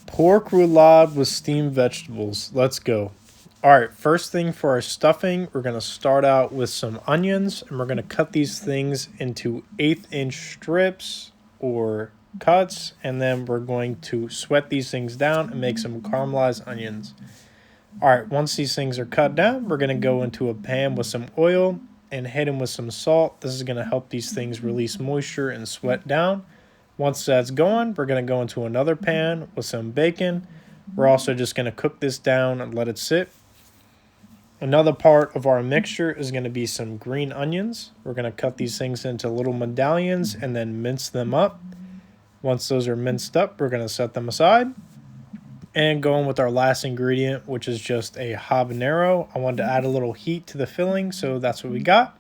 Pork roulade with steamed vegetables. Let's go. All right, first thing for our stuffing, we're going to start out with some onions, and we're going to cut these things into 1/8 inch strips or cuts, and then we're going to sweat these things down and make some caramelized onions. All right, once these things are cut down, we're going to go into a pan with some oil and hit them with some salt. This is going to help these things release moisture and sweat down. Once that's going, we're going to go into another pan with some bacon. We're also just going to cook this down and let it sit. Another part of our mixture is going to be some green onions. We're going to cut these things into little medallions and then mince them up. Once those are minced up, we're going to set them aside. And going with our last ingredient, which is just a habanero. I wanted to add a little heat to the filling, so that's what we got.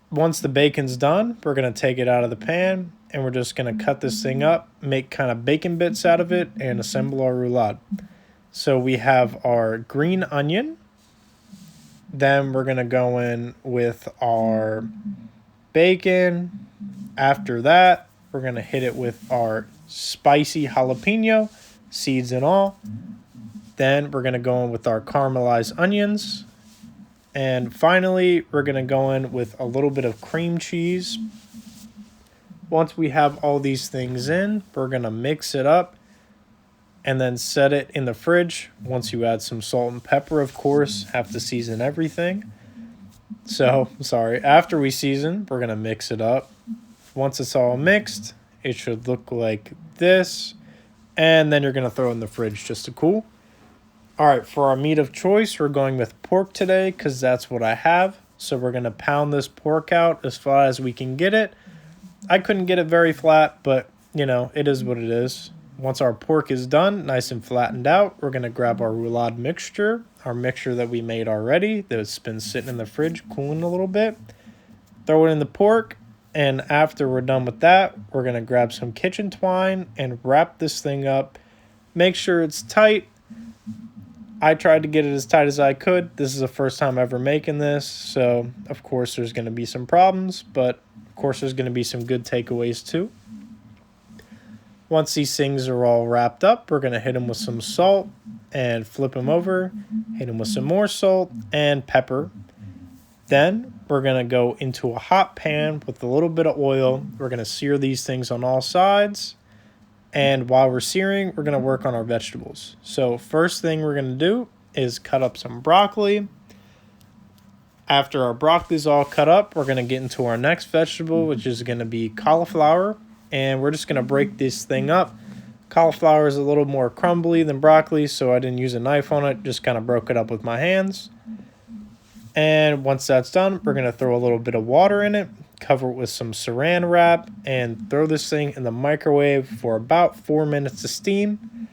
Once the bacon's done, we're going to take it out of the pan, and we're just going to cut this thing up, make kind of bacon bits out of it, and assemble our roulade. So we have our green onion. Then we're going to go in with our bacon. After that, we're going to hit it with our spicy jalapeno, seeds and all. Then we're going to go in with our caramelized onions. And finally, we're going to go in with a little bit of cream cheese. Once we have all these things in, we're going to mix it up and then set it in the fridge. Once you add some salt and pepper, of course, have to season everything. So, sorry, after we season, we're going to mix it up. Once it's all mixed, it should look like this. And then you're going to throw it in the fridge just to cool. All right, for our meat of choice, we're going with pork today because that's what I have. So we're going to pound this pork out as far as we can get it. I couldn't get it very flat, but, you know, it is what it is. Once our pork is done, nice and flattened out, we're going to grab our roulade mixture, our mixture that we made already that's been sitting in the fridge cooling a little bit. Throw it in the pork, and after we're done with that, we're going to grab some kitchen twine and wrap this thing up. Make sure it's tight. I tried to get it as tight as I could. This is the first time ever making this, so of course there's going to be some problems, but of course there's going to be some good takeaways too. Once these things are all wrapped up, we're going to hit them with some salt and flip them over, hit them with some more salt and pepper. Then we're going to go into a hot pan with a little bit of oil. We're going to sear these things on all sides. And while we're searing, we're going to work on our vegetables. So first thing we're going to do is cut up some broccoli. After our broccoli is all cut up, we're going to get into our next vegetable, which is going to be cauliflower. And we're just going to break this thing up. Cauliflower is a little more crumbly than broccoli, so I didn't use a knife on it. Just kind of broke it up with my hands. And once that's done, we're going to throw a little bit of water in it, cover it with some saran wrap, and throw this thing in the microwave for about 4 minutes to steam.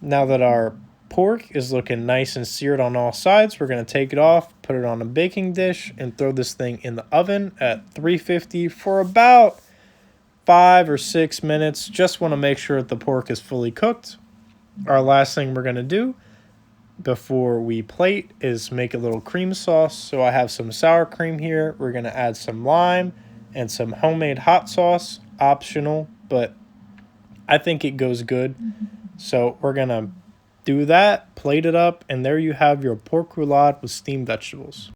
Now that our pork is looking nice and seared on all sides, we're going to take it off, put it on a baking dish, and throw this thing in the oven at 350 for about 5 or 6 minutes. Just want to make sure that the pork is fully cooked. Our last thing we're going to do before we plate is make a little cream sauce. So I have some sour cream here. We're going to add some lime and some homemade hot sauce, optional, but I think it goes good. So we're going to do that, plate it up, and there you have your pork roulade with steamed vegetables.